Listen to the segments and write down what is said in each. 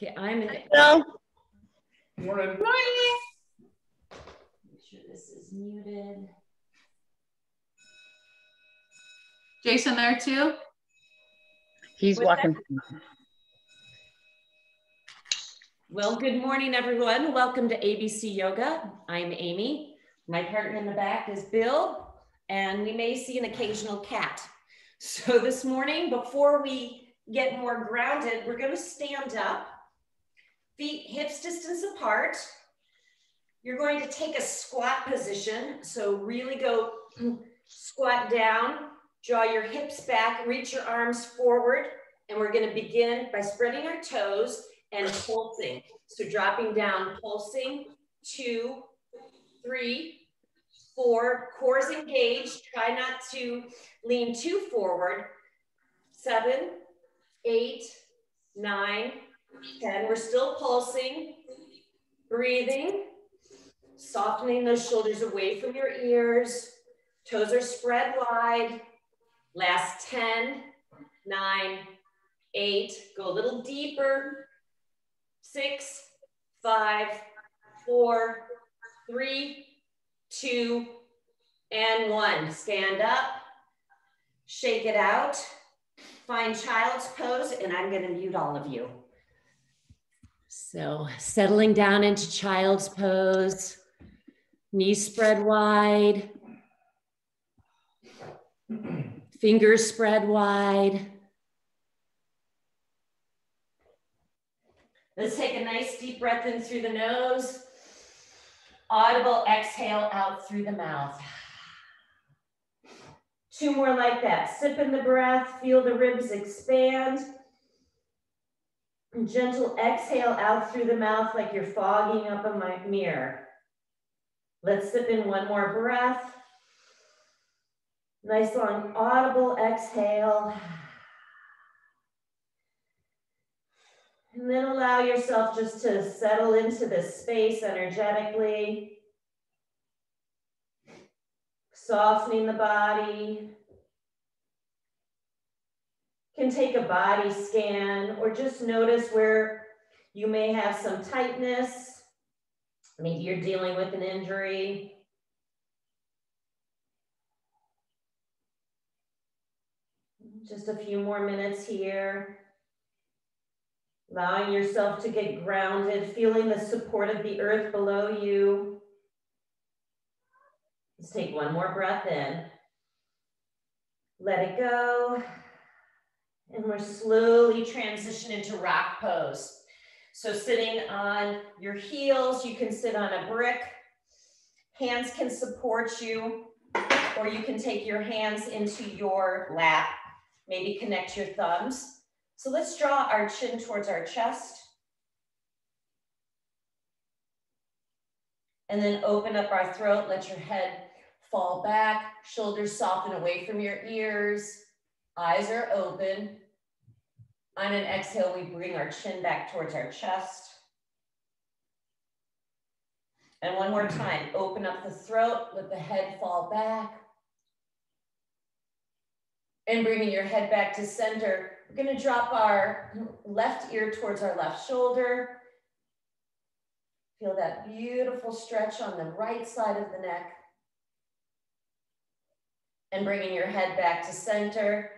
Okay, I'm in. Hello. Morning. Make sure this is muted. Jason there too? He's walking. Well, good morning, everyone. Welcome to ABC Yoga. I'm Amy. My partner in the back is Bill, and we may see an occasional cat. So this morning, before we get more grounded, we're going to stand up, feet hips distance apart. You're going to take a squat position. So really go squat down, draw your hips back, reach your arms forward, and we're going to begin by spreading our toes and pulsing. So dropping down, pulsing, 2, 3, 4, core is engaged. Try not to lean too forward. 7, 8, 9, 10. We're still pulsing, breathing, softening those shoulders away from your ears. Toes are spread wide. Last 10, 9, 8. Go a little deeper. 6, 5, 4, 3, 2, and 1. Stand up, shake it out, find child's pose, and I'm going to mute all of you. So settling down into child's pose, knees spread wide, fingers spread wide. Let's take a nice deep breath in through the nose. Audible exhale out through the mouth. 2 more like that. Sip in the breath, feel the ribs expand. And gentle exhale out through the mouth like you're fogging up a mirror. Let's sip in 1 more breath. Nice long audible exhale. And then allow yourself just to settle into this space energetically. Softening the body. You can take a body scan or just notice where you may have some tightness. Maybe you're dealing with an injury. Just a few more minutes here. Allowing yourself to get grounded, feeling the support of the earth below you. Let's take 1 more breath in. Let it go. And we're slowly transition into rock pose. So sitting on your heels, you can sit on a brick. Hands can support you, or you can take your hands into your lap. Maybe connect your thumbs. So let's draw our chin towards our chest. And then open up our throat, let your head fall back, shoulders soften away from your ears, eyes are open. On an exhale, we bring our chin back towards our chest. And 1 more time, open up the throat, let the head fall back. And bringing your head back to center, we're going to drop our left ear towards our left shoulder. Feel that beautiful stretch on the right side of the neck. And bringing your head back to center,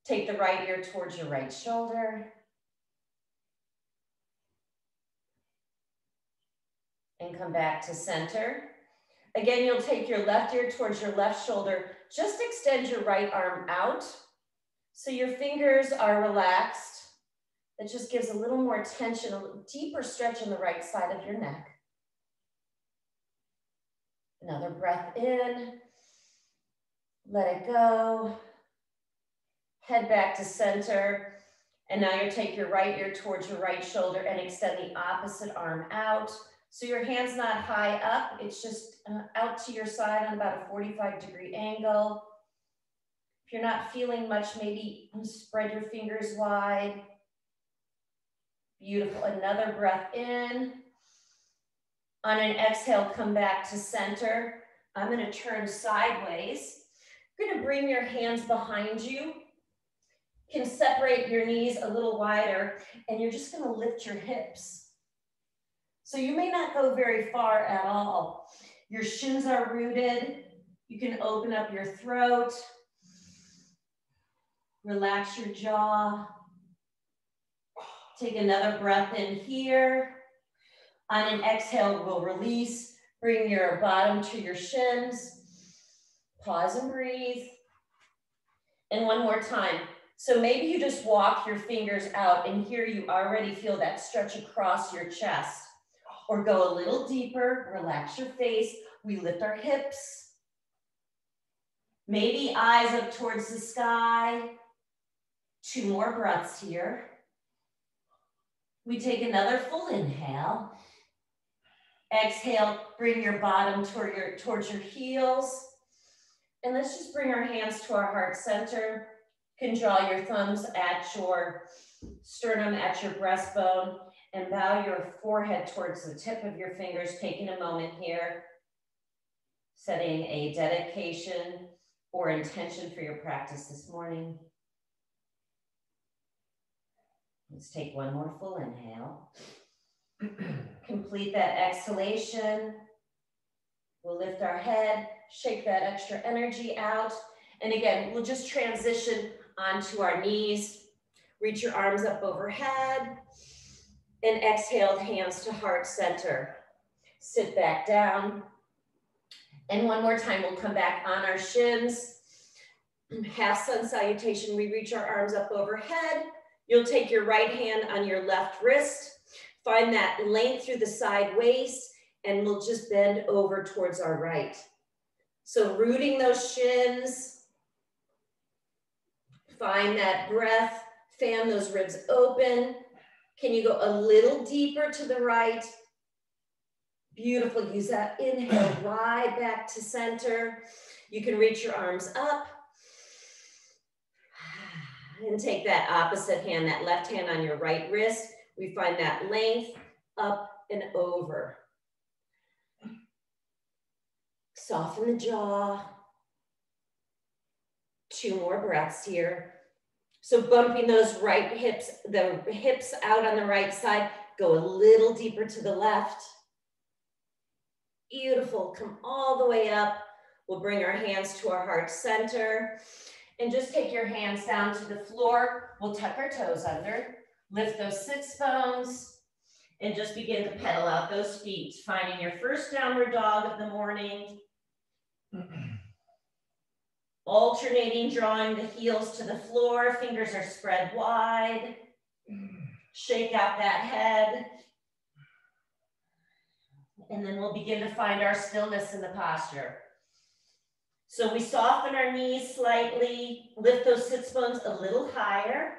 take the right ear towards your right shoulder. And come back to center. Again, you'll take your left ear towards your left shoulder. Just extend your right arm out so your fingers are relaxed. It just gives a little more tension, a little deeper stretch on the right side of your neck. Another breath in. Let it go. Head back to center. And now you take your right ear towards your right shoulder and extend the opposite arm out. So your hand's not high up, it's just out to your side on about a 45-degree angle. If you're not feeling much, maybe spread your fingers wide. Beautiful, another breath in. On an exhale, come back to center. I'm gonna turn sideways. You're gonna bring your hands behind you can separate your knees a little wider, and you're just gonna lift your hips. So you may not go very far at all. Your shins are rooted. You can open up your throat. Relax your jaw. Take another breath in here. On an exhale, we'll release. Bring your bottom to your shins. Pause and breathe. And one more time. So maybe you just walk your fingers out, and here you already feel that stretch across your chest. Or go a little deeper, relax your face. We lift our hips. Maybe eyes up towards the sky. 2 more breaths here. We take another full inhale. Exhale, bring your bottom towards your heels. And let's just bring our hands to our heart center. You can draw your thumbs at your sternum, at your breastbone, and bow your forehead towards the tip of your fingers, taking a moment here, setting a dedication or intention for your practice this morning. Let's take one more full inhale. Complete that exhalation. We'll lift our head, shake that extra energy out. And again, we'll just transition onto our knees. Reach your arms up overhead. And exhaled, hands to heart center. Sit back down. And one more time, we'll come back on our shins. Half sun salutation, we reach our arms up overhead. You'll take your right hand on your left wrist. Find that length through the side waist, and we'll just bend over towards our right. So rooting those shins. Find that breath, fan those ribs open. Can you go a little deeper to the right? Beautiful, use that inhale, right back to center. You can reach your arms up. And take that opposite hand, that left hand on your right wrist. We find that length up and over. Soften the jaw. 2 more breaths here. So bumping those right hips, the hips out on the right side, go a little deeper to the left. Beautiful, come all the way up. We'll bring our hands to our heart center and just take your hands down to the floor. We'll tuck our toes under, lift those sits bones, and just begin to pedal out those feet, finding your first downward dog of the morning. Alternating, drawing the heels to the floor, fingers are spread wide. Shake out that head. And then we'll begin to find our stillness in the posture. So we soften our knees slightly, lift those sits bones a little higher.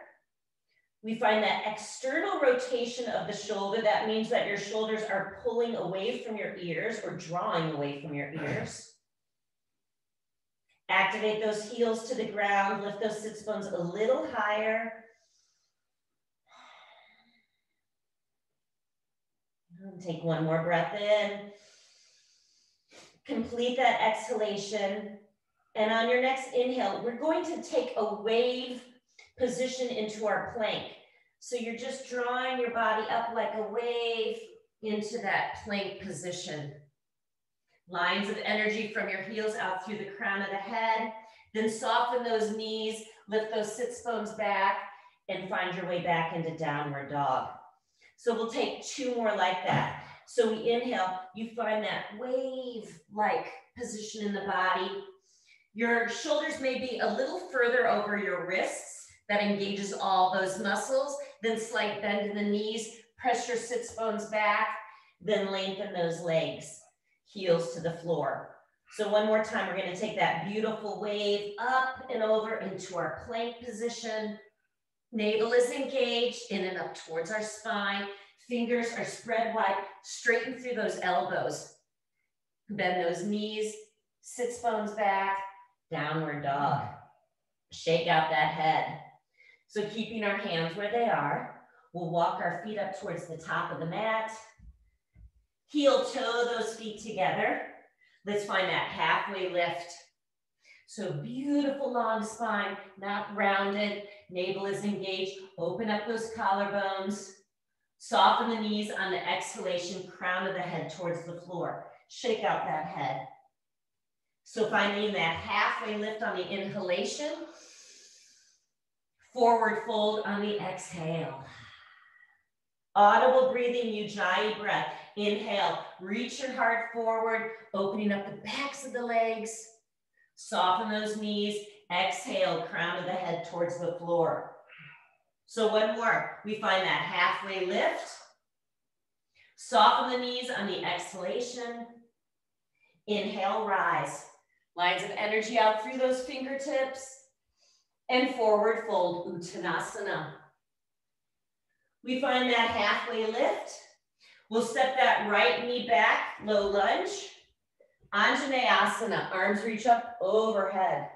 We find that external rotation of the shoulder. That means that your shoulders are pulling away from your ears or drawing away from your ears. Activate those heels to the ground, lift those sits bones a little higher. And take one more breath in. Complete that exhalation. And on your next inhale, we're going to take a wave position into our plank. So you're just drawing your body up like a wave into that plank position. Lines of energy from your heels out through the crown of the head. Then soften those knees, lift those sits bones back, and find your way back into downward dog. So we'll take 2 more like that. So we inhale, you find that wave-like position in the body. Your shoulders may be a little further over your wrists. That engages all those muscles. Then slight bend in the knees, press your sits bones back, then lengthen those legs, heels to the floor. So one more time, we're gonna take that beautiful wave up and over into our plank position. Navel is engaged, in and up towards our spine. Fingers are spread wide, straighten through those elbows. Bend those knees, sits bones back, downward dog. Shake out that head. So keeping our hands where they are, we'll walk our feet up towards the top of the mat. Heel toe those feet together. Let's find that halfway lift. So beautiful long spine, not rounded. navel is engaged. Open up those collarbones. Soften the knees on the exhalation, crown of the head towards the floor. Shake out that head. So finding that halfway lift on the inhalation, forward fold on the exhale. Audible breathing, Ujjayi breath. Inhale, reach your heart forward, opening up the backs of the legs. Soften those knees. Exhale, crown of the head towards the floor. So one more. We find that halfway lift. Soften the knees on the exhalation. Inhale, rise. Lines of energy out through those fingertips. And forward fold, Uttanasana. We find that halfway lift. We'll step that right knee back, low lunge. Anjaneyasana, arms reach up overhead.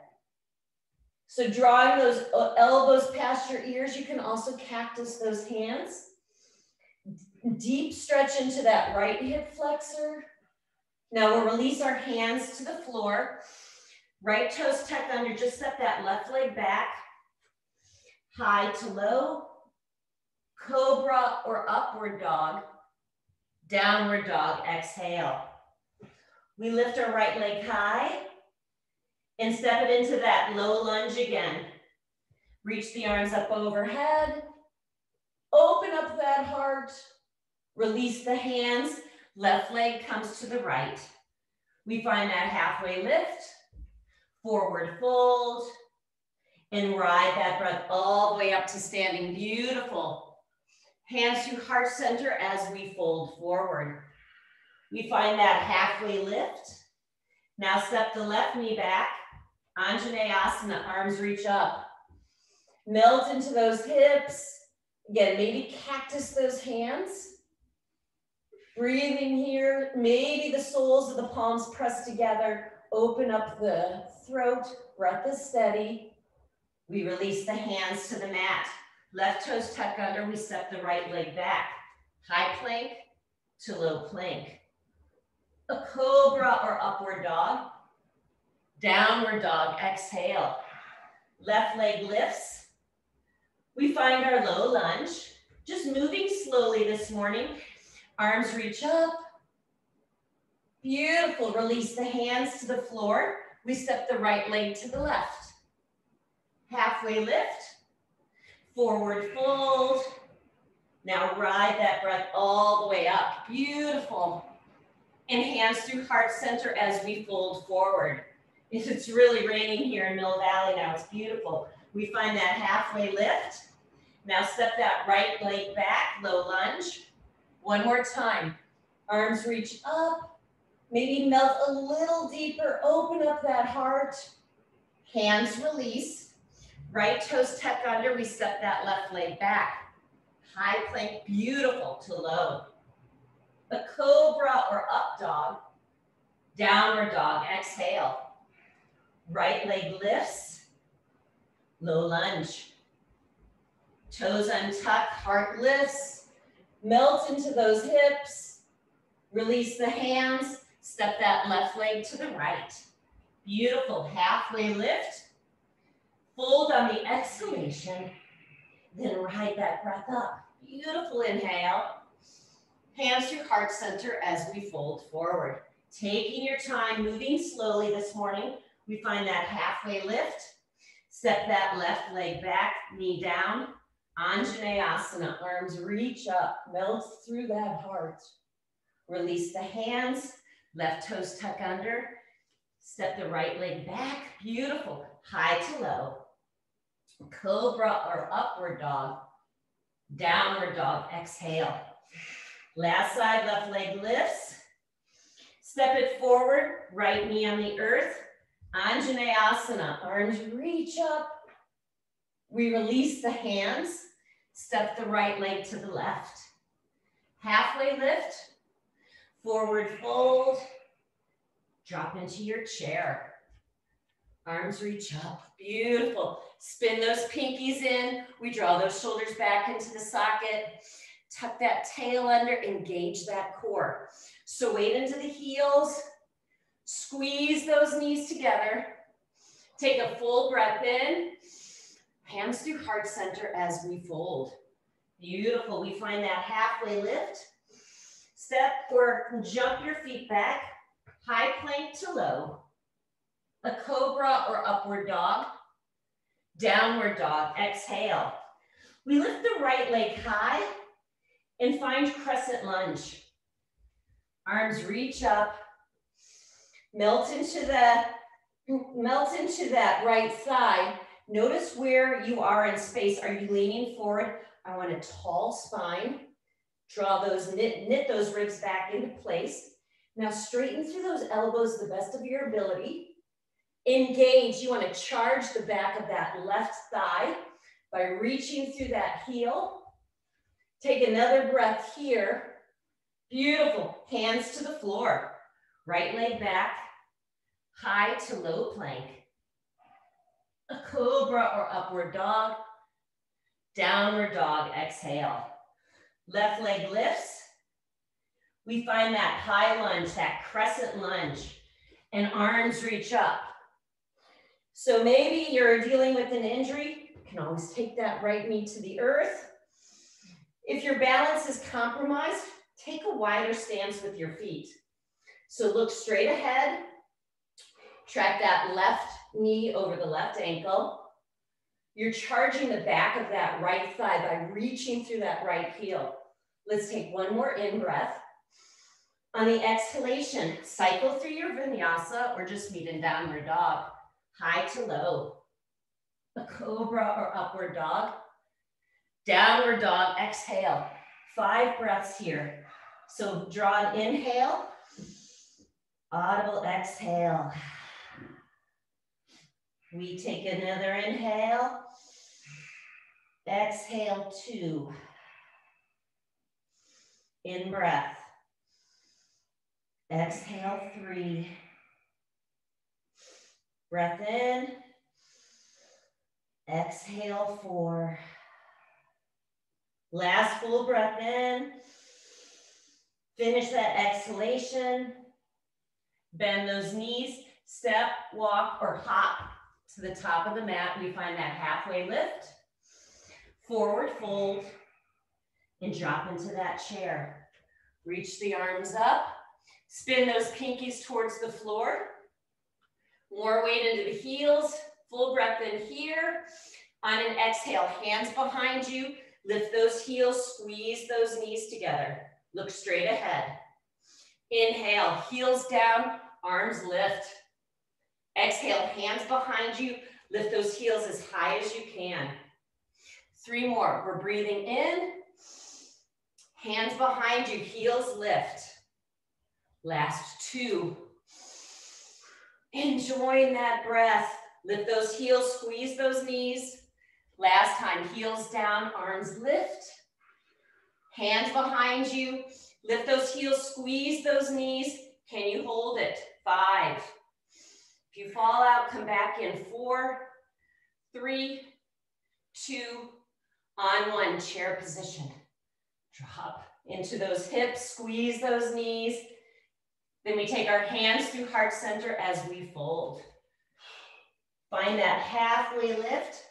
So drawing those elbows past your ears, you can also cactus those hands. Deep stretch into that right hip flexor. Now we'll release our hands to the floor. Right toes tucked under, just step that left leg back. High to low. Cobra or upward dog. Downward dog, exhale. We lift our right leg high and step it into that low lunge again. Reach the arms up overhead. Open up that heart. Release the hands. Left leg comes to the right. We find that halfway lift. Forward fold. And ride that breath all the way up to standing. Beautiful. Hands to heart center as we fold forward. We find that halfway lift. Now step the left knee back. Anjaneyasana, arms reach up. Melt into those hips. Again, maybe cactus those hands. Breathing here. Maybe the soles of the palms press together. Open up the throat. Breath is steady. We release the hands to the mat. Left toes tuck under. We step the right leg back. High plank to low plank. A cobra or upward dog. Downward dog, exhale. Left leg lifts. We find our low lunge. Just moving slowly this morning. Arms reach up. Beautiful, release the hands to the floor. We step the right leg to the left. Halfway lift. Forward fold. Now ride that breath all the way up. Beautiful. And hands through heart center as we fold forward. It's really raining here in Mill Valley now. It's beautiful. We find that halfway lift. Now step that right leg back, low lunge. One more time. Arms reach up. Maybe melt a little deeper. Open up that heart. Hands release. Right toes tuck under. We step that left leg back. High plank, beautiful to low. A cobra or up dog. Downward dog, exhale. Right leg lifts. Low lunge. Toes untuck, heart lifts. Melt into those hips. Release the hands. Step that left leg to the right. Beautiful, halfway lift. Fold on the exhalation. Then ride that breath up. Beautiful inhale. Hands through heart center as we fold forward. Taking your time, moving slowly this morning. We find that halfway lift. Step that left leg back, knee down. Anjaneyasana, arms reach up, melt through that heart. Release the hands, left toes tuck under. Step the right leg back, beautiful. High to low. Cobra or upward dog. Downward dog, exhale. Last side, left leg lifts. Step it forward, right knee on the earth. Anjaneyasana, arms reach up. We release the hands. Step the right leg to the left. Halfway lift. Forward fold. Drop into your chair. Arms reach up. Beautiful. Spin those pinkies in. We draw those shoulders back into the socket. Tuck that tail under. Engage that core. So weight into the heels. Squeeze those knees together. Take a full breath in. Hands through heart center as we fold. Beautiful. We find that halfway lift. Step or jump your feet back. High plank to low. A cobra or upward dog. Downward dog. Exhale. We lift the right leg high and find crescent lunge. Arms reach up. Melt into that right side. Notice where you are in space. Are you leaning forward? I want a tall spine. Draw those, knit those ribs back into place. Now straighten through those elbows to the best of your ability. Engage, you want to charge the back of that left thigh by reaching through that heel. Take another breath here. Beautiful, hands to the floor. Right leg back, high to low plank. A cobra or upward dog. Downward dog, exhale. Left leg lifts. We find that high lunge, that crescent lunge, and arms reach up. So maybe you're dealing with an injury. You can always take that right knee to the earth. If your balance is compromised, take a wider stance with your feet. So look straight ahead. Track that left knee over the left ankle. You're charging the back of that right thigh by reaching through that right heel. Let's take one more in-breath. On the exhalation, cycle through your vinyasa or just meet in downward dog. High to low. A cobra or upward dog. Downward dog, exhale. 5 breaths here. So draw an inhale. Audible exhale. We take another inhale. Exhale 2. In breath. Exhale 3. Breath in. Exhale 4. Last full breath in. Finish that exhalation. Bend those knees. Step, walk, or hop to the top of the mat. We find that halfway lift. Forward fold. And drop into that chair. Reach the arms up. Spin those pinkies towards the floor. More weight into the heels. Full breath in here. On an exhale, hands behind you. Lift those heels, squeeze those knees together. Look straight ahead. Inhale, heels down, arms lift. Exhale, hands behind you. Lift those heels as high as you can. 3 more. We're breathing in. Hands behind you, heels lift. Last 2. Enjoying that breath. Lift those heels, squeeze those knees. Last time, heels down, arms lift. Hands behind you. Lift those heels, squeeze those knees. Can you hold it? 5. If you fall out, come back in. 4, 3, 2, on 1, chair position. Drop into those hips, squeeze those knees. Then we take our hands through heart center as we fold. Find that halfway lift.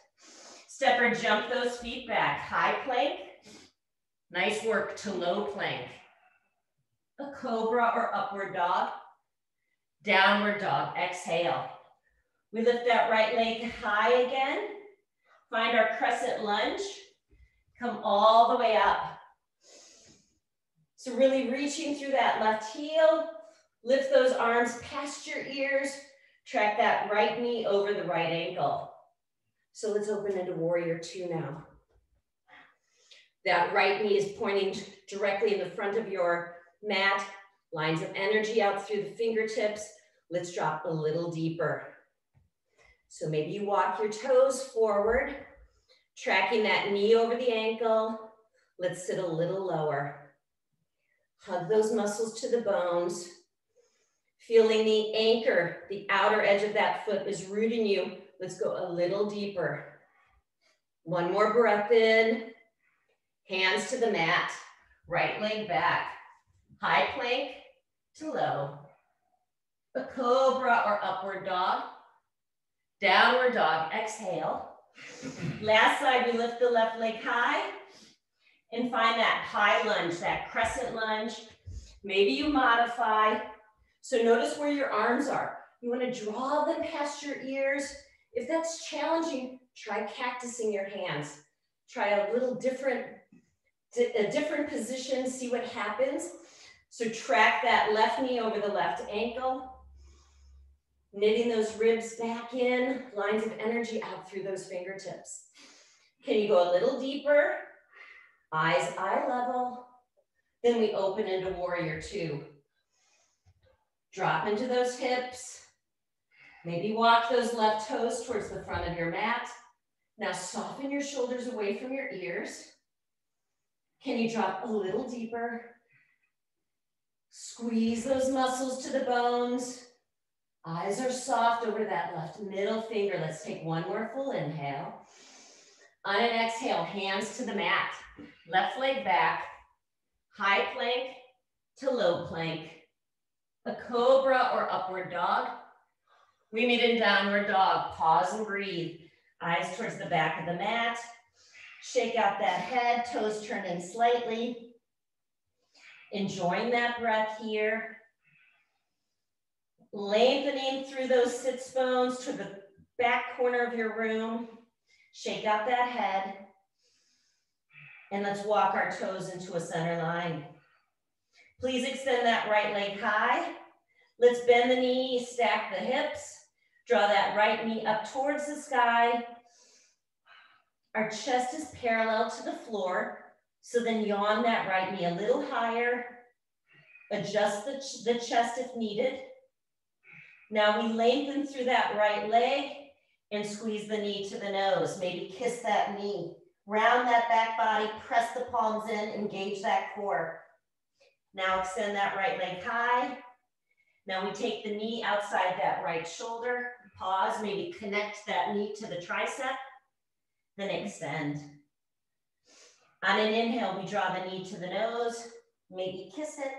Step or jump those feet back. High plank. Nice work to low plank. A cobra or upward dog. Downward dog. Exhale. We lift that right leg high again. Find our crescent lunge. Come all the way up. So really reaching through that left heel. Lift those arms past your ears. Track that right knee over the right ankle. So let's open into warrior 2 now. That right knee is pointing directly in the front of your mat. Lines of energy out through the fingertips. Let's drop a little deeper. So maybe you walk your toes forward, tracking that knee over the ankle. Let's sit a little lower. Hug those muscles to the bones. Feeling the anchor, the outer edge of that foot is rooting you. Let's go a little deeper. 1 more breath in. Hands to the mat. Right leg back. High plank to low. A cobra or upward dog. Downward dog. Exhale. Last side, we lift the left leg high and find that high lunge, that crescent lunge. Maybe you modify. So notice where your arms are. You want to draw them past your ears. If that's challenging, try cactusing your hands. Try a little different position, see what happens. So track that left knee over the left ankle. Knitting those ribs back in, lines of energy out through those fingertips. Can you go a little deeper? Eyes eye level. Then we open into warrior two. Drop into those hips. Maybe walk those left toes towards the front of your mat. Now soften your shoulders away from your ears. Can you drop a little deeper? Squeeze those muscles to the bones. Eyes are soft over that left middle finger. Let's take one more full inhale. On an exhale, hands to the mat. Left leg back. High plank to low plank. A cobra or upward dog. We meet in downward dog. Pause and breathe. Eyes towards the back of the mat. Shake out that head, toes turn in slightly. Enjoying that breath here. Lengthening through those sits bones to the back corner of your room. Shake out that head. And let's walk our toes into a center line. Please extend that right leg high. Let's bend the knee, stack the hips. Draw that right knee up towards the sky. Our chest is parallel to the floor. So then yawn that right knee a little higher. Adjust the chest if needed. Now we lengthen through that right leg and squeeze the knee to the nose. Maybe kiss that knee. Round that back body, press the palms in, engage that core. Now extend that right leg high. Now we take the knee outside that right shoulder. Pause, maybe connect that knee to the tricep. Then extend. On an inhale, we draw the knee to the nose. Maybe kiss it.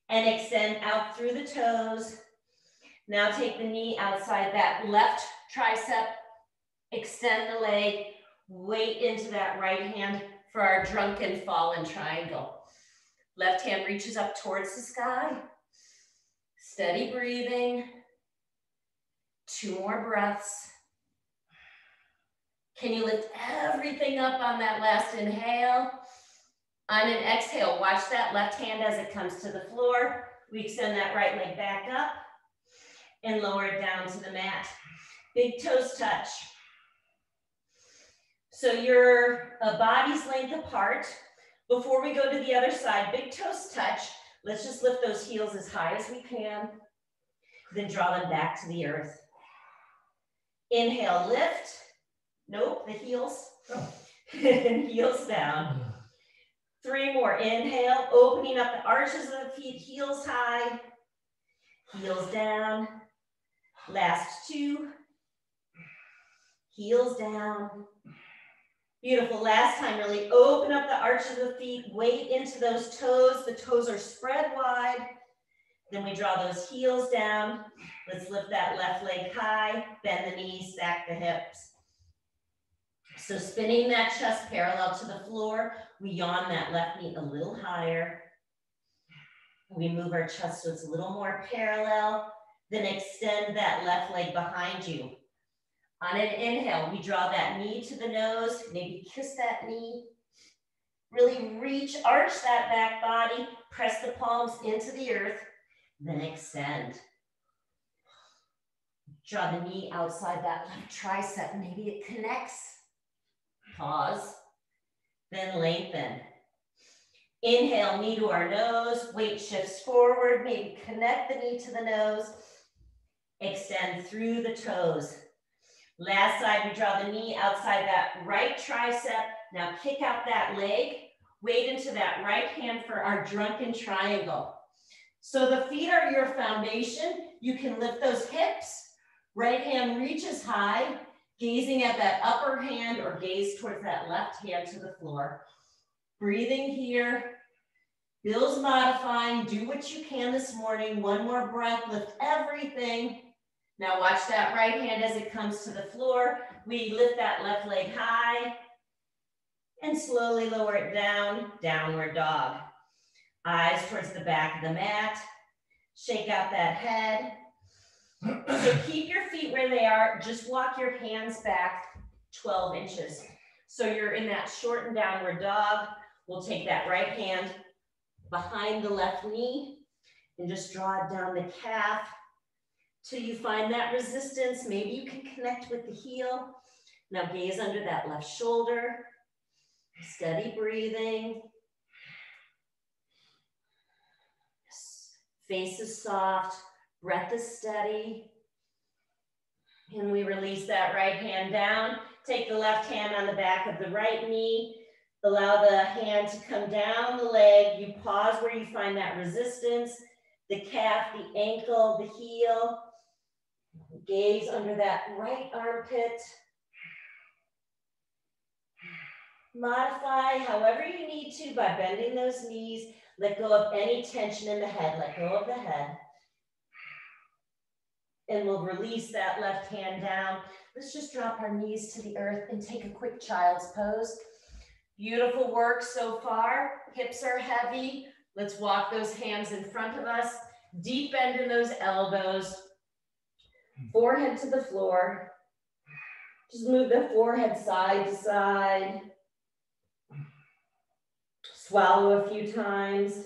And extend out through the toes. Now take the knee outside that left tricep, extend the leg, weight into that right hand for our drunken fallen triangle. Left hand reaches up towards the sky. Steady breathing. 2 more breaths. Can you lift everything up on that last inhale? On an exhale, watch that left hand as it comes to the floor. We extend that right leg back up and lower it down to the mat. Big toes touch. So you're a body's length apart. Before we go to the other side, big toes touch. Let's just lift those heels as high as we can. Then draw them back to the earth. Inhale, lift. Nope, the heels. Oh. Heels down. 3 more. Inhale, opening up the arches of the feet, heels high. Heels down. Last 2. Heels down. Beautiful. Last time, really open up the arches of the feet, weight into those toes. The toes are spread wide. Then we draw those heels down. Let's lift that left leg high, bend the knees, stack the hips. So spinning that chest parallel to the floor, we yawn that left knee a little higher. We move our chest so it's a little more parallel. Then extend that left leg behind you. On an inhale, we draw that knee to the nose, maybe kiss that knee. Really reach, arch that back body, press the palms into the earth, then extend. Draw the knee outside that left tricep, maybe it connects. Pause, then lengthen. Inhale, knee to our nose, weight shifts forward, maybe connect the knee to the nose, extend through the toes. Last side, we draw the knee outside that right tricep. Now kick out that leg, weight into that right hand for our drunken triangle. So the feet are your foundation. You can lift those hips. Right hand reaches high, gazing at that upper hand or gaze towards that left hand to the floor. Breathing here. Bill's modifying. Do what you can this morning. 1 more breath. Lift everything. Now watch that right hand as it comes to the floor. We lift that left leg high and slowly lower it down, downward dog. Eyes towards the back of the mat. Shake out that head. So keep your feet where they are. Just walk your hands back 12 inches. So you're in that shortened downward dog. We'll take that right hand behind the left knee and just draw it down the calf till you find that resistance. Maybe you can connect with the heel. Now gaze under that left shoulder. Steady breathing. Face is soft, breath is steady. And we release that right hand down. Take the left hand on the back of the right knee. Allow the hand to come down the leg. You pause where you find that resistance, the calf, the ankle, the heel. Gaze under that right armpit. Modify however you need to by bending those knees. Let go of any tension in the head. Let go of the head. And we'll release that left hand down. Let's just drop our knees to the earth and take a quick child's pose. Beautiful work so far. Hips are heavy. Let's walk those hands in front of us. Deep bend in those elbows. Forehead to the floor. Just move the forehead side to side. Swallow a few times.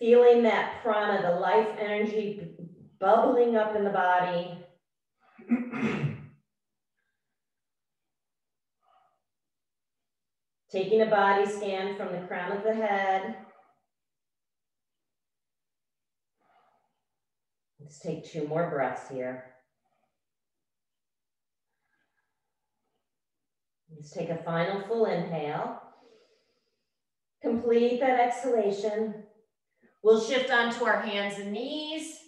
Feeling that prana, the life energy bubbling up in the body. Taking a body scan from the crown of the head. Let's take 2 more breaths here. Let's take a final full inhale. Complete that exhalation. We'll shift onto our hands and knees,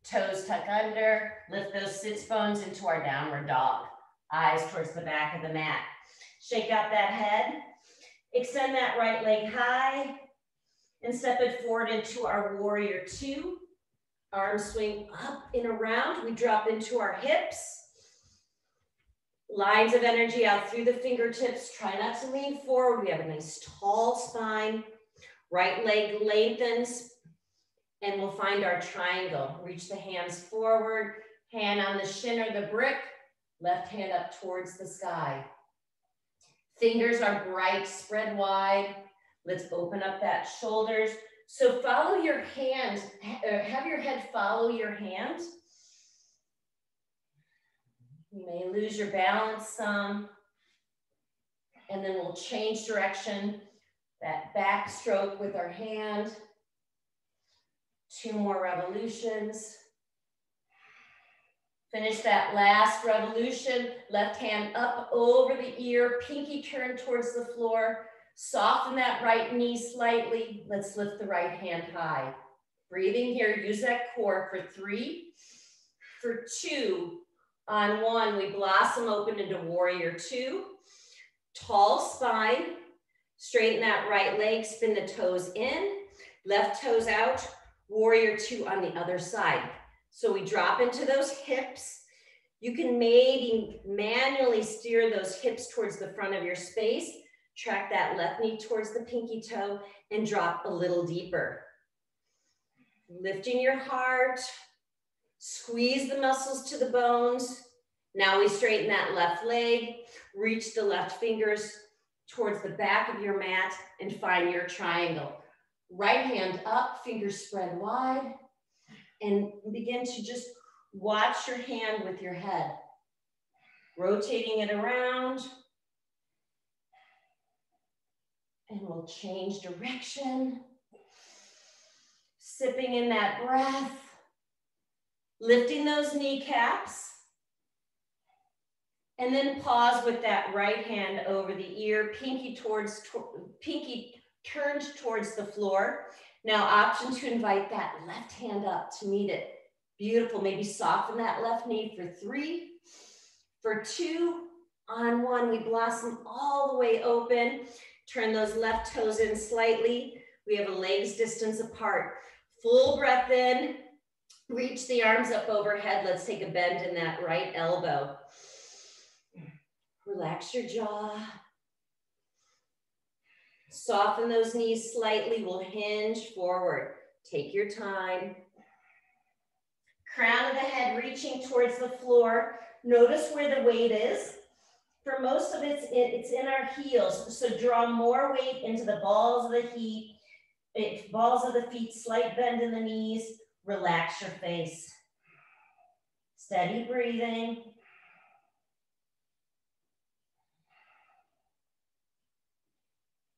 toes tuck under, lift those sits bones into our downward dog. Eyes towards the back of the mat. Shake out that head. Extend that right leg high and step it forward into our warrior 2. Arms swing up and around. We drop into our hips. Lines of energy out through the fingertips. Try not to lean forward. We have a nice tall spine. Right leg lengthens. And we'll find our triangle. Reach the hands forward. Hand on the shin or the brick. Left hand up towards the sky. Fingers are bright, spread wide. Let's open up that shoulders. So follow your hand, have your head follow your hand. You may lose your balance some. And then we'll change direction. That back stroke with our hand. 2 more revolutions. Finish that last revolution. Left hand up over the ear, pinky turn towards the floor. Soften that right knee slightly. Let's lift the right hand high. Breathing here, use that core for 3. For 2, on 1, we blossom open into warrior 2. Tall spine. Straighten that right leg, spin the toes in. Left toes out, warrior 2 on the other side. So we drop into those hips. You can maybe manually steer those hips towards the front of your space. Track that left knee towards the pinky toe and drop a little deeper. Lifting your heart. Squeeze the muscles to the bones. Now we straighten that left leg. Reach the left fingers towards the back of your mat and find your triangle. Right hand up, fingers spread wide. And begin to just watch your hand with your head. Rotating it around. And we'll change direction. Sipping in that breath. Lifting those kneecaps. And then pause with that right hand over the ear, pinky turned towards the floor. Now option to invite that left hand up to meet it. Beautiful, maybe soften that left knee for 3. For 2, on 1, we blossom all the way open. Turn those left toes in slightly. We have a leg's distance apart. Full breath in, Reach the arms up overhead. Let's take a bend in that right elbow. Relax your jaw. Soften those knees slightly. We'll hinge forward. Take your time. Crown of the head reaching towards the floor. Notice where the weight is. For most of it, it's in our heels. So draw more weight into the balls of the feet, slight bend in the knees. Relax your face. Steady breathing.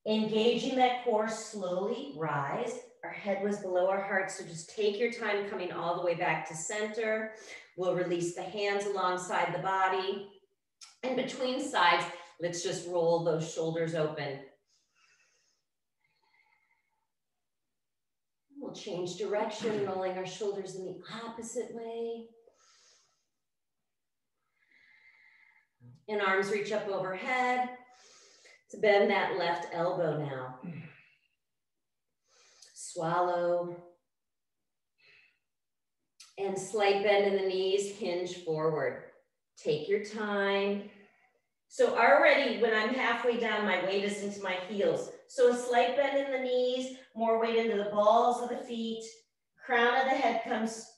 Engaging that core, slowly rise. Our head was below our heart, so just take your time coming all the way back to center. We'll release the hands alongside the body. And between sides, let's just roll those shoulders open. We'll change direction, rolling our shoulders in the opposite way. And arms reach up overhead. To bend that left elbow now. Swallow. And slight bend in the knees, hinge forward. Take your time. So already when I'm halfway down, my weight is into my heels. So a slight bend in the knees, more weight into the balls of the feet. Crown of the head comes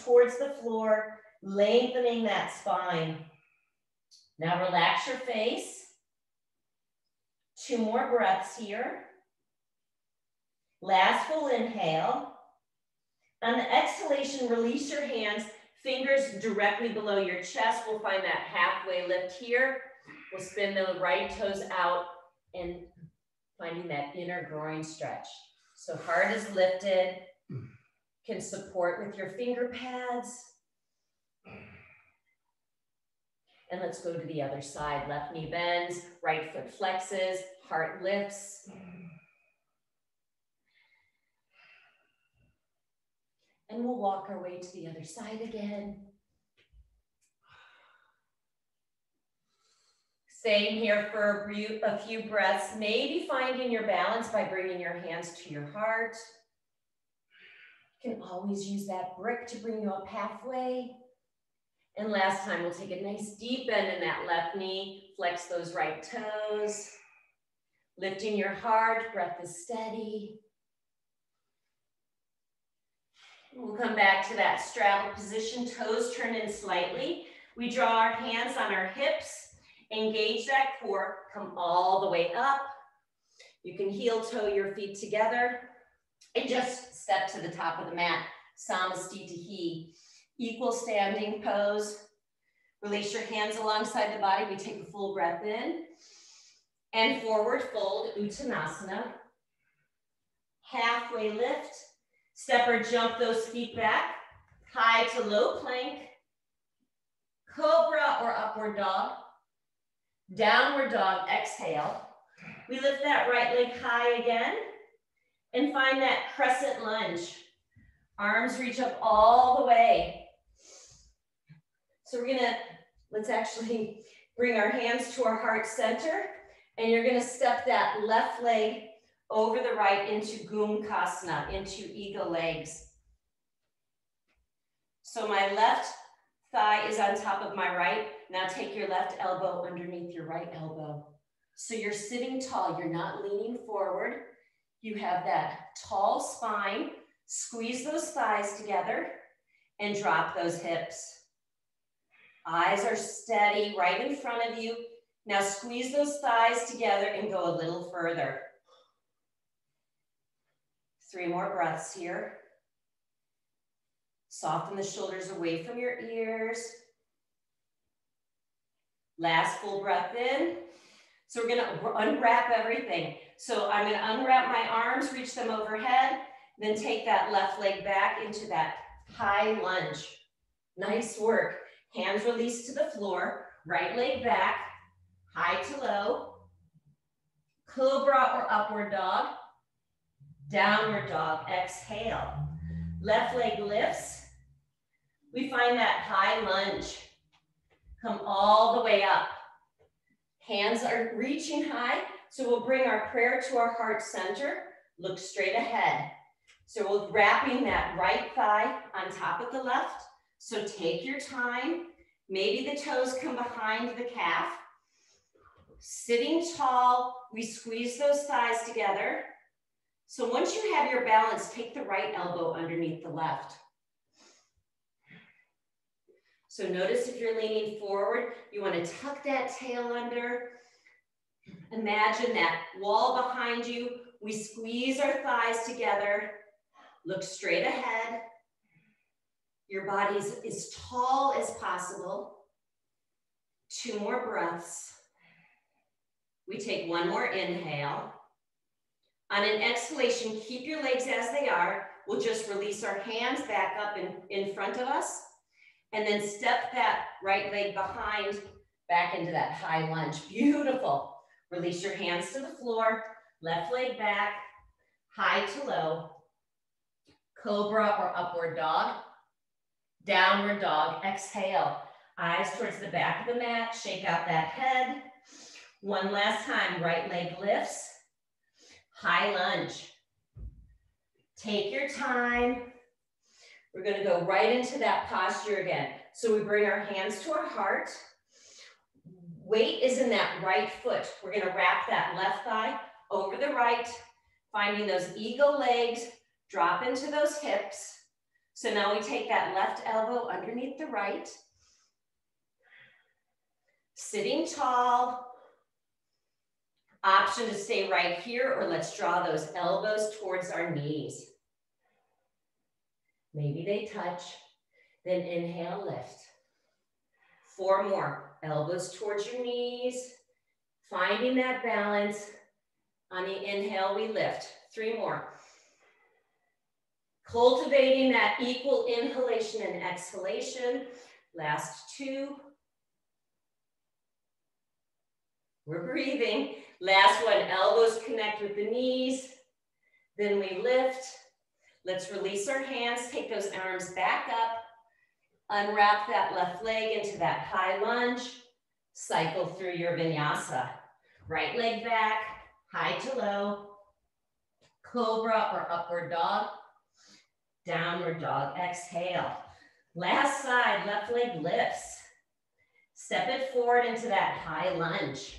towards the floor, lengthening that spine. Now relax your face. 2 more breaths here. Last full inhale. On the exhalation, release your hands, fingers directly below your chest. We'll find that halfway lift here. We'll spin the right toes out and finding that inner groin stretch. So heart is lifted. Can support with your finger pads. And let's go to the other side. Left knee bends, right foot flexes, heart lifts. And we'll walk our way to the other side again. Same here for a few breaths. Maybe finding your balance by bringing your hands to your heart. You can always use that brick to bring you up halfway. And last time, we'll take a nice deep bend in that left knee. Flex those right toes. Lifting your heart, breath is steady. We'll come back to that straddle position, toes turn in slightly. We draw our hands on our hips, engage that core, come all the way up. You can heel toe your feet together and just step to the top of the mat, Samastitihi. Equal standing pose. Release your hands alongside the body. We take a full breath in and forward fold, Uttanasana. Halfway lift. Step or jump those feet back. High to low plank. Cobra or upward dog. Downward dog, exhale. We lift that right leg high again and find that crescent lunge. Arms reach up all the way. So let's actually bring our hands to our heart center, and you're gonna step that left leg over the right into Gomukasana, into eagle legs. So my left thigh is on top of my right. Now take your left elbow underneath your right elbow. So you're sitting tall, you're not leaning forward. You have that tall spine. Squeeze those thighs together and drop those hips. Eyes are steady right in front of you. Now squeeze those thighs together and go a little further. 3 more breaths here. Soften the shoulders away from your ears. Last full breath in. So we're gonna unwrap everything. So I'm gonna unwrap my arms, reach them overhead, then take that left leg back into that high lunge. Nice work. Hands released to the floor, right leg back, high to low. Cobra or upward dog. Downward dog, exhale. Left leg lifts. We find that high lunge. Come all the way up. Hands are reaching high, so we'll bring our prayer to our heart center. Look straight ahead. So we're wrapping that right thigh on top of the left. So take your time. Maybe the toes come behind the calf. Sitting tall, we squeeze those thighs together. So once you have your balance, take the right elbow underneath the left. So notice if you're leaning forward, you want to tuck that tail under. Imagine that wall behind you. We squeeze our thighs together. Look straight ahead. Your body is as tall as possible. 2 more breaths. We take 1 more inhale. On an exhalation, keep your legs as they are. We'll just release our hands back up in front of us. And then step that right leg behind back into that high lunge. Beautiful. Release your hands to the floor. Left leg back, high to low. Cobra or upward dog. Downward dog. Exhale. Eyes towards the back of the mat. Shake out that head. 1 last time. Right leg lifts. High lunge. Take your time. We're going to go right into that posture again. So we bring our hands to our heart. Weight is in that right foot. We're going to wrap that left thigh over the right, finding those eagle legs, drop into those hips. So now we take that left elbow underneath the right. Sitting tall. Option to stay right here, or let's draw those elbows towards our knees. Maybe they touch, then inhale, lift. 4 more, elbows towards your knees, finding that balance. On the inhale, we lift. 3 more. Cultivating that equal inhalation and exhalation. Last 2. We're breathing. Last 1, elbows connect with the knees. Then we lift. Let's release our hands, take those arms back up, unwrap that left leg into that high lunge, cycle through your vinyasa. Right leg back, high to low, cobra or upward dog, downward dog, exhale. Last side, left leg lifts. Step it forward into that high lunge.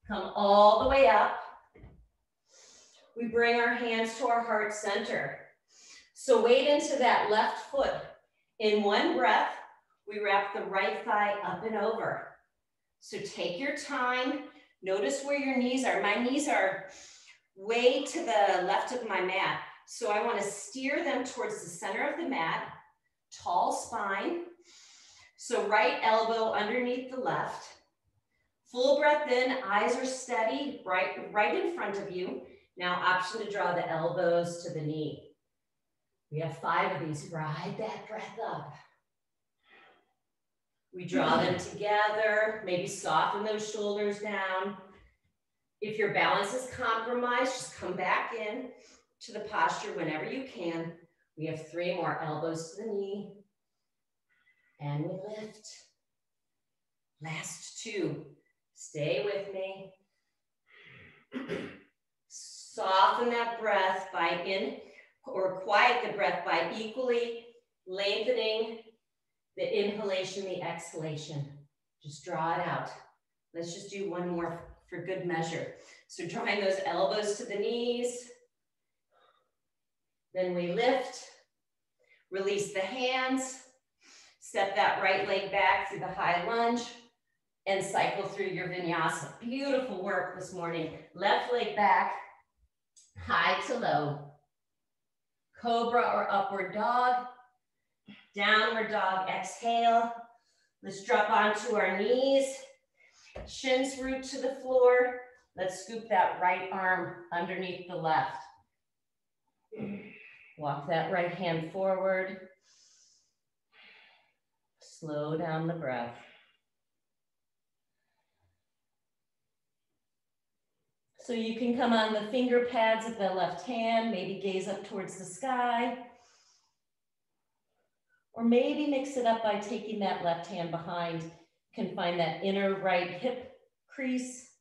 Come all the way up. We bring our hands to our heart center. So weight into that left foot. In 1 breath, we wrap the right thigh up and over. So take your time. Notice where your knees are. My knees are way to the left of my mat. So I want to steer them towards the center of the mat. Tall spine. So right elbow underneath the left. Full breath in, eyes are steady, right in front of you. Now option to draw the elbows to the knee. We have 5 of these. Ride that breath up. We draw them together, maybe soften those shoulders down. If your balance is compromised, just come back in to the posture whenever you can. We have 3 more, elbows to the knee. And we lift. Last 2. Stay with me. Soften that breath by or quiet the breath by equally lengthening the inhalation, the exhalation. Just draw it out. Let's just do 1 more for good measure. So drawing those elbows to the knees. Then we lift, release the hands, step that right leg back through the high lunge, and cycle through your vinyasa. Beautiful work this morning. Left leg back, high to low. Cobra or upward dog, downward dog, exhale. Let's drop onto our knees, shins root to the floor. Let's scoop that right arm underneath the left. Walk that right hand forward. Slow down the breath. So you can come on the finger pads of the left hand, maybe gaze up towards the sky. Or maybe mix it up by taking that left hand behind. You can find that inner right hip crease.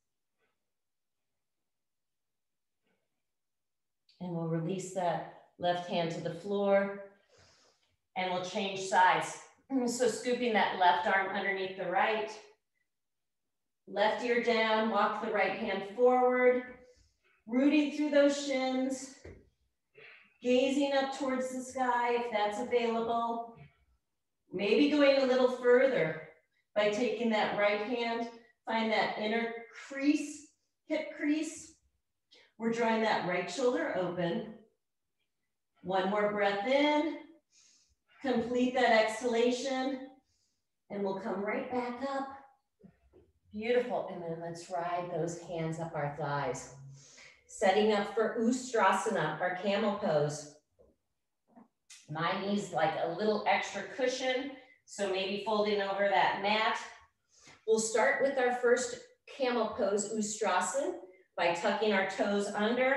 And we'll release that left hand to the floor, and we'll change sides. So scooping that left arm underneath the right, left ear down, walk the right hand forward, rooting through those shins, gazing up towards the sky if that's available. Maybe going a little further by taking that right hand, find that inner crease, hip crease. We're drawing that right shoulder open. One more breath in, complete that exhalation, and we'll come right back up. Beautiful, and then let's ride those hands up our thighs. Setting up for Ustrasana, our camel pose. My knees like a little extra cushion, so maybe folding over that mat. We'll start with our first camel pose, Ustrasana, by tucking our toes under,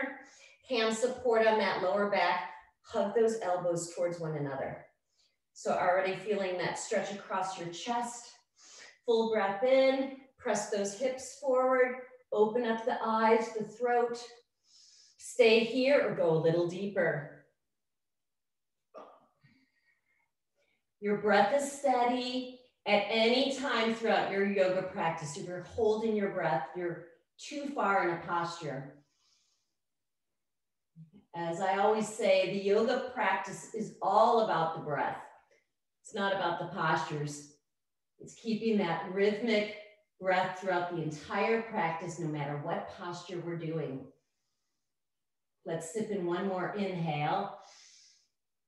hand support on that lower back, hug those elbows towards one another. So already feeling that stretch across your chest. Full breath in, press those hips forward, open up the eyes, the throat. Stay here or go a little deeper. Your breath is steady. At any time throughout your yoga practice, if you're holding your breath, you're too far in a posture. As I always say, the yoga practice is all about the breath. It's not about the postures. It's keeping that rhythmic breath throughout the entire practice, no matter what posture we're doing. Let's sip in one more inhale.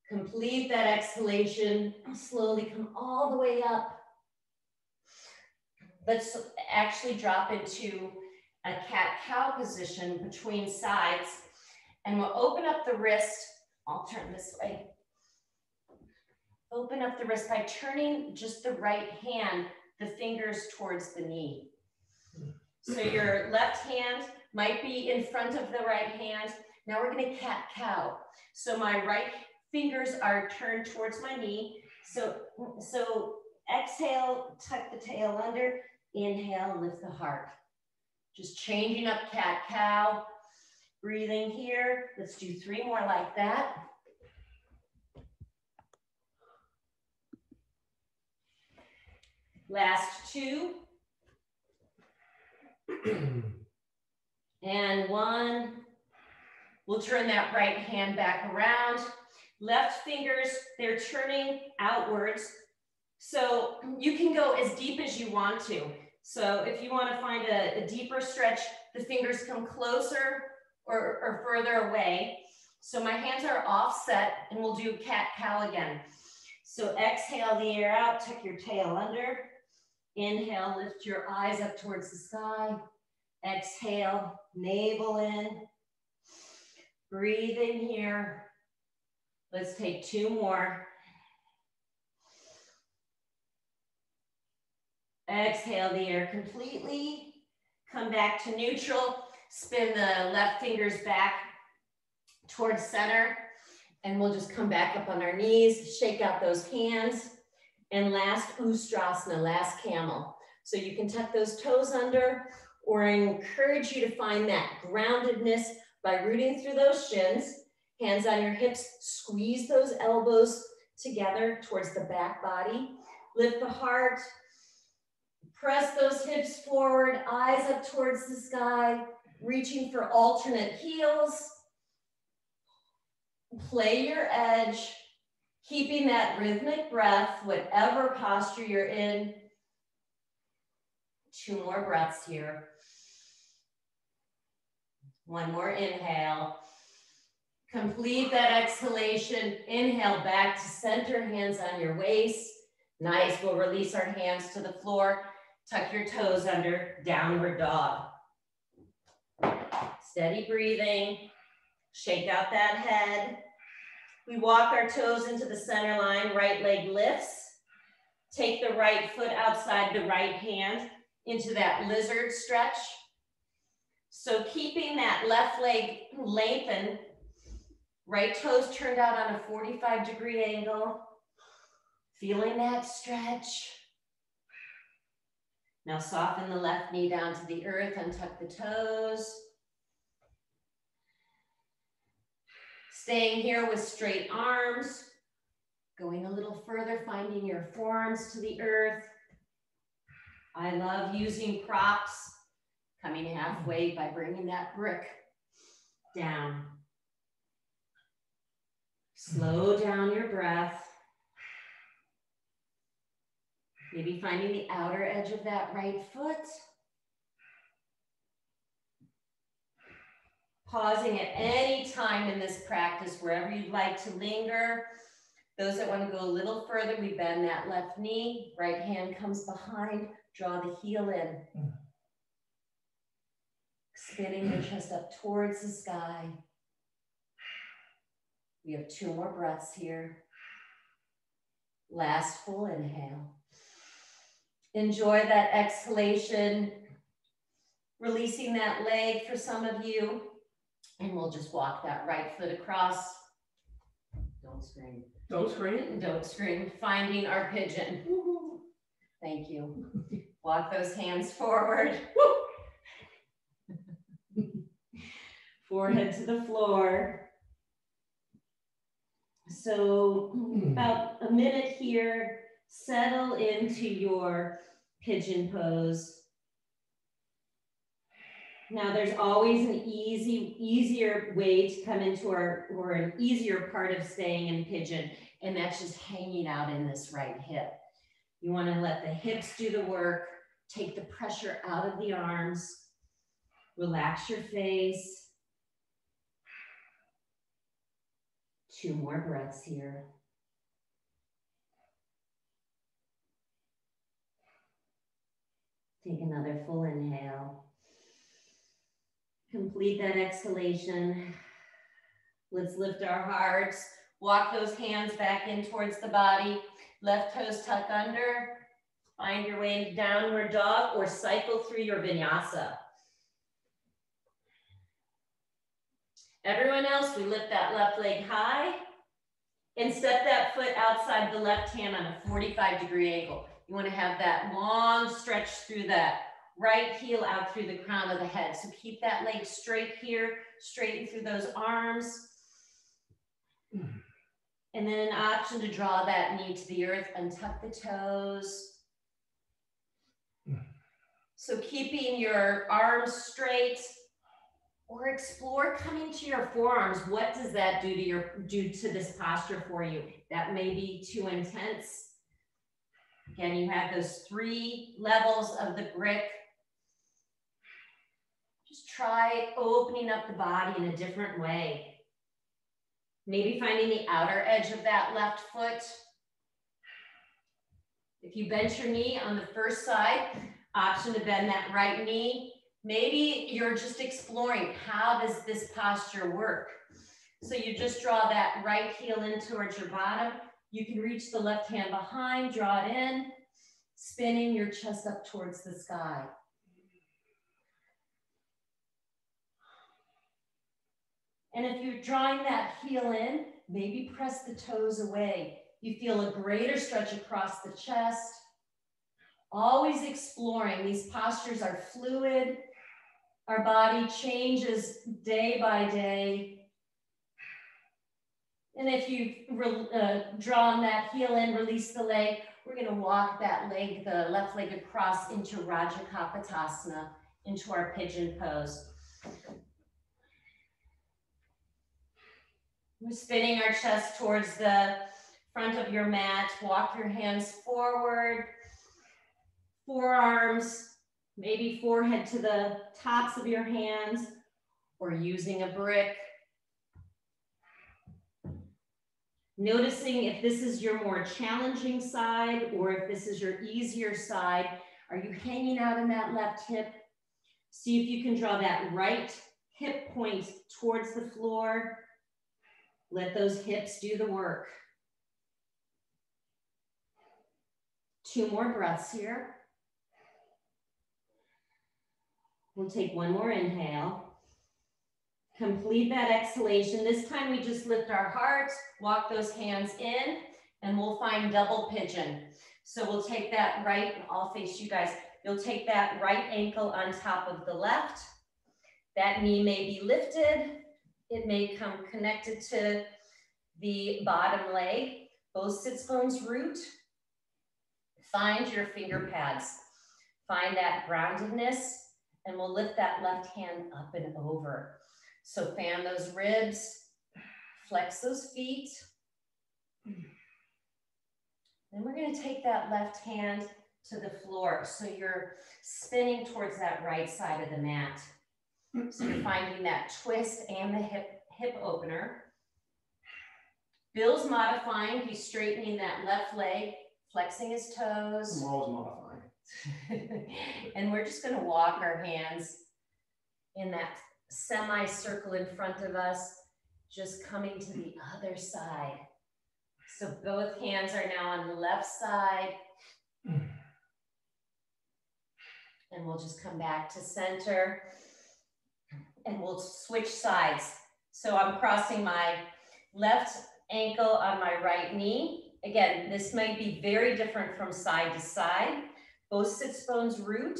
Complete that exhalation. Slowly come all the way up. Let's actually drop into a cat-cow position between sides, and we'll open up the wrist. I'll turn this way. Open up the wrist by turning just the right hand, the fingers towards the knee. So your left hand might be in front of the right hand. Now we're gonna cat-cow. So my right fingers are turned towards my knee. So exhale, tuck the tail under. Inhale, lift the heart. Just changing up cat-cow. Breathing here. Let's do 3 more like that. Last 2. And 1. We'll turn that right hand back around. Left fingers, they're turning outwards. So you can go as deep as you want to. So if you want to find a deeper stretch, the fingers come closer or further away. So my hands are offset, and we'll do cat-cow again. So exhale the air out, tuck your tail under. Inhale, lift your eyes up towards the sky. Exhale, navel in. Breathe in here. Let's take 2 more. Exhale the air completely. Come back to neutral. Spin the left fingers back towards center. And we'll just come back up on our knees, shake out those hands. And last Ustrasana, last camel. So you can tuck those toes under, or I encourage you to find that groundedness by rooting through those shins. Hands on your hips, squeeze those elbows together towards the back body. Lift the heart. Press those hips forward, eyes up towards the sky, reaching for alternate heels. Play your edge, keeping that rhythmic breath, whatever posture you're in. 2 more breaths here. 1 more inhale. Complete that exhalation. Inhale back to center, hands on your waist. Nice, we'll release our hands to the floor. Tuck your toes under, downward dog. Steady breathing. Shake out that head. We walk our toes into the center line, right leg lifts. Take the right foot outside the right hand into that lizard stretch. So keeping that left leg lengthened, right toes turned out on a 45-degree angle. Feeling that stretch. Now soften the left knee down to the earth, untuck the toes. Staying here with straight arms, going a little further, finding your forearms to the earth. I love using props, coming halfway by bringing that brick down. Slow down your breath. Maybe finding the outer edge of that right foot. Pausing at any time in this practice, wherever you'd like to linger. Those that want to go a little further, we bend that left knee, right hand comes behind, draw the heel in. Spinning your chest up towards the sky. We have 2 more breaths here. Last full inhale. Enjoy that exhalation, releasing that leg for some of you. And we'll just walk that right foot across. Don't scream. Don't scream. Don't scream. Finding our pigeon. Thank you. Walk those hands forward. Forehead to the floor. So about a minute here, settle into your pigeon pose. Now there's always an easier way to come into or an easier part of staying in pigeon, and that's just hanging out in this right hip. You want to let the hips do the work, take the pressure out of the arms, relax your face. 2 more breaths here. Take another full inhale. Complete that exhalation. Let's lift our hearts. Walk those hands back in towards the body. Left toes tuck under. Find your way into downward dog or cycle through your vinyasa. Everyone else, we lift that left leg high and step that foot outside the left hand on a 45-degree angle. You want to have that long stretch through that right heel out through the crown of the head. So keep that leg straight here, straighten through those arms. And then an option to draw that knee to the earth, untuck the toes. So keeping your arms straight, or explore coming to your forearms. What does that do to this posture for you? That may be too intense. Again, you have those 3 levels of the brick. Just try opening up the body in a different way. Maybe finding the outer edge of that left foot. If you bend your knee on the first side, option to bend that right knee. Maybe you're just exploring, how does this posture work? So you just draw that right heel in towards your bottom. You can reach the left hand behind, draw it in, spinning your chest up towards the sky. And if you're drawing that heel in, maybe press the toes away. You feel a greater stretch across the chest. Always exploring. These postures are fluid. Our body changes day by day. And if you've drawn that heel in, release the leg, we're going to walk that leg, the left leg across into Rajakapotasana, into our pigeon pose. We're spinning our chest towards the front of your mat. Walk your hands forward, forearms, maybe forehead to the tops of your hands, or using a brick. Noticing if this is your more challenging side or if this is your easier side. Are you hanging out in that left hip? See if you can draw that right hip point towards the floor. Let those hips do the work. 2 more breaths here. We'll take 1 more inhale. Complete that exhalation. This time we just lift our heart, walk those hands in, and we'll find double pigeon. So we'll take that right, I'll face you guys. You'll take that right ankle on top of the left. That knee may be lifted, It may come connected to the bottom leg, both sits bones root. Find your finger pads. Find that groundedness, and we'll lift that left hand up and over. So fan those ribs, flex those feet. Then we're going to take that left hand to the floor. So you're spinning towards that right side of the mat. So you're finding that twist and the hip opener. Bill's modifying. He's straightening that left leg, flexing his toes. I'm always modifying. And we're just going to walk our hands in that semicircle in front of us, just coming to the other side. So both hands are now on the left side. And we'll just come back to center. And we'll switch sides. So I'm crossing my left ankle on my right knee. Again, this might be very different from side to side. Both sits bones root.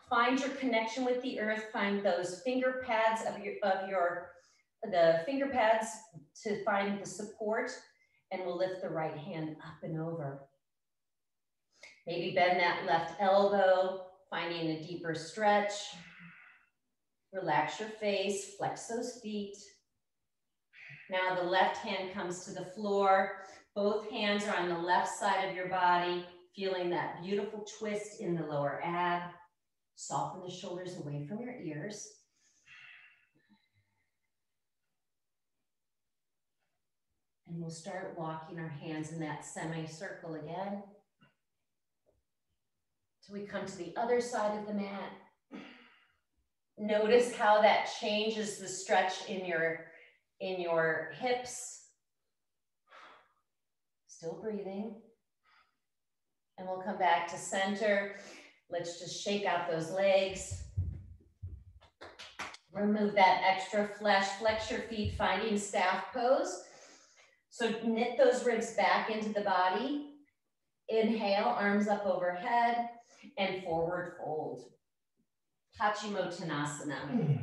Find your connection with the earth. Find those finger pads the finger pads to find the support, and we'll lift the right hand up and over. Maybe bend that left elbow, finding a deeper stretch. Relax your face, flex those feet. Now the left hand comes to the floor. Both hands are on the left side of your body, feeling that beautiful twist in the lower ab. Soften the shoulders away from your ears. And we'll start walking our hands in that semicircle again. Till we come to the other side of the mat. Notice how that changes the stretch in your hips. Still breathing. And we'll come back to center. Let's just shake out those legs. Remove that extra flesh. Flex your feet, finding staff pose. So knit those ribs back into the body. Inhale, arms up overhead, and forward fold. Paschimottanasana.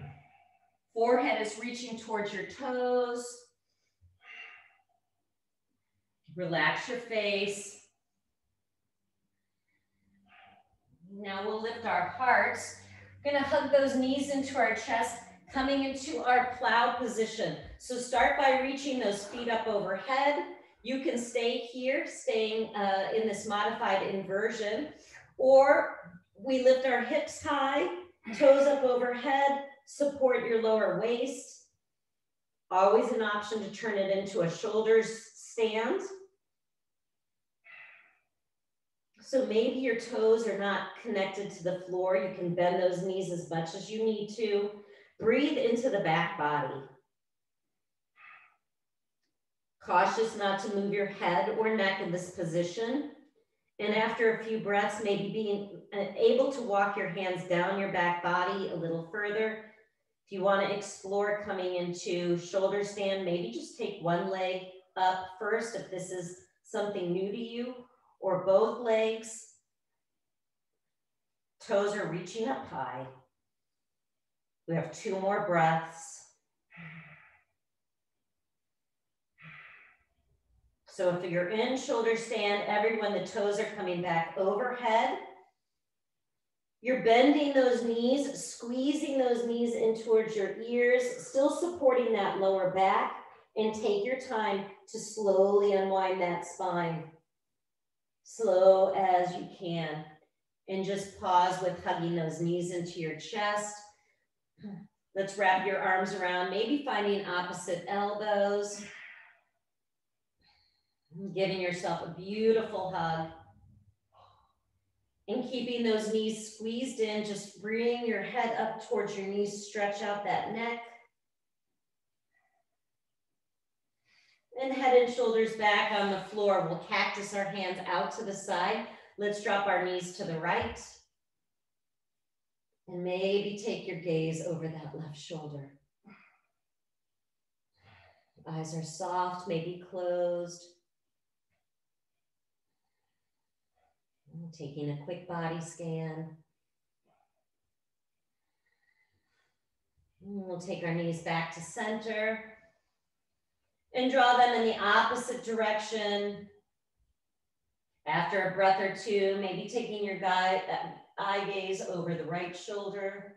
Forehead is reaching towards your toes. Relax your face. Now we'll lift our hearts. We're gonna hug those knees into our chest, coming into our plow position. So start by reaching those feet up overhead. You can stay here, staying in this modified inversion, or we lift our hips high, toes up overhead, support your lower waist. Always an option to turn it into a shoulders stand. So maybe your toes are not connected to the floor. You can bend those knees as much as you need to. Breathe into the back body. Cautious not to move your head or neck in this position. And after a few breaths, maybe being able to walk your hands down your back body a little further. If you want to explore coming into shoulder stand, maybe just take one leg up first if this is something new to you, or both legs. Toes are reaching up high. We have 2 more breaths. So if you're in shoulder stand, everyone, the toes are coming back overhead. You're bending those knees, squeezing those knees in towards your ears, still supporting that lower back, and take your time to slowly unwind that spine. Slow as you can. And just pause with hugging those knees into your chest. Let's wrap your arms around, maybe finding opposite elbows. Giving yourself a beautiful hug. And keeping those knees squeezed in, just bring your head up towards your knees, stretch out that neck. And head and shoulders back on the floor. We'll cactus our hands out to the side. Let's drop our knees to the right. And maybe take your gaze over that left shoulder. Eyes are soft, maybe closed. Taking a quick body scan. We'll take our knees back to center and draw them in the opposite direction. After a breath or two, maybe taking your eye gaze over the right shoulder.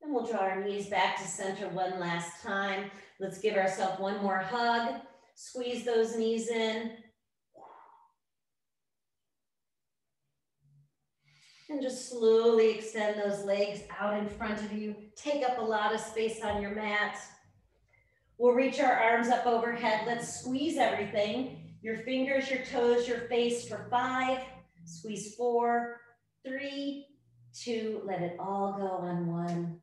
And we'll draw our knees back to center one last time. Let's give ourselves one more hug. Squeeze those knees in. And just slowly extend those legs out in front of you. Take up a lot of space on your mat. We'll reach our arms up overhead. Let's squeeze everything. Your fingers, your toes, your face for 5. Squeeze 4, 3, 2. Let it all go on 1.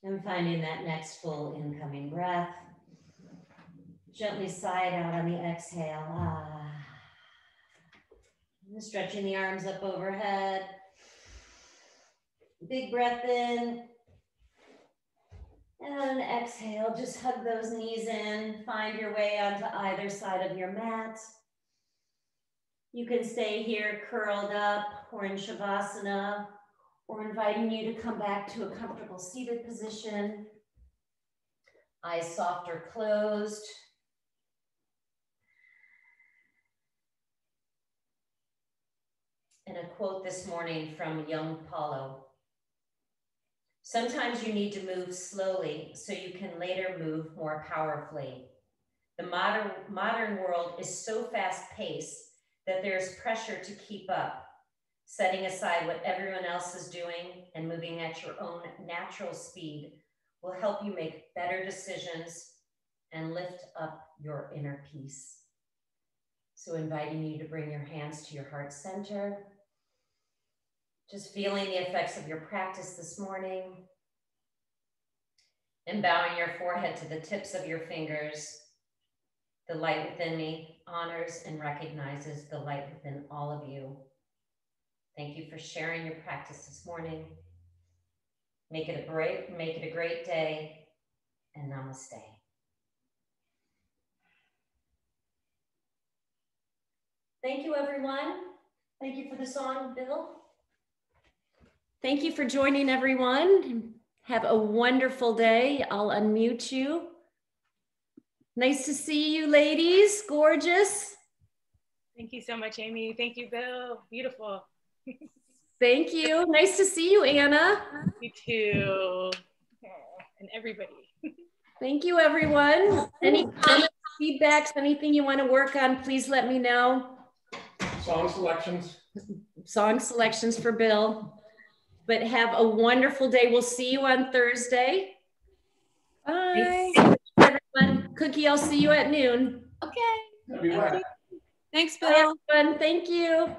And finding that next full incoming breath. Gently sigh it out on the exhale. And stretching the arms up overhead. Big breath in. And exhale, just hug those knees in. Find your way onto either side of your mat. You can stay here curled up or in Shavasana, or inviting you to come back to a comfortable seated position. Eyes soft or closed. And a quote this morning from young Paulo. Sometimes you need to move slowly so you can later move more powerfully. The modern world is so fast-paced that there's pressure to keep up. Setting aside what everyone else is doing and moving at your own natural speed will help you make better decisions and lift up your inner peace. So inviting you to bring your hands to your heart center. Just feeling the effects of your practice this morning. And bowing your forehead to the tips of your fingers. The light within me honors and recognizes the light within all of you. Thank you for sharing your practice this morning. Make it a great day, and namaste. Thank you, everyone. Thank you for the song, Bill. Thank you for joining, everyone. Have a wonderful day. I'll unmute you. Nice to see you, ladies. Gorgeous. Thank you so much, Amy. Thank you, Bill. Beautiful. Thank you. Nice to see you, Anna. You too. And everybody. Thank you, everyone. Any comments, feedbacks, anything you want to work on, please let me know. Song selections. Song selections for Bill. But have a wonderful day. We'll see you on Thursday. Bye. Thanks, everyone. Cookie, I'll see you at noon. Okay. Thanks, Bill. Bye, everyone. Thank you.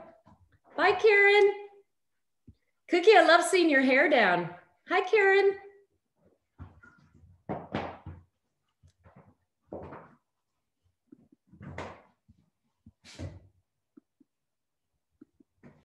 Bye, Karen. Cookie, I love seeing your hair down. Hi, Karen.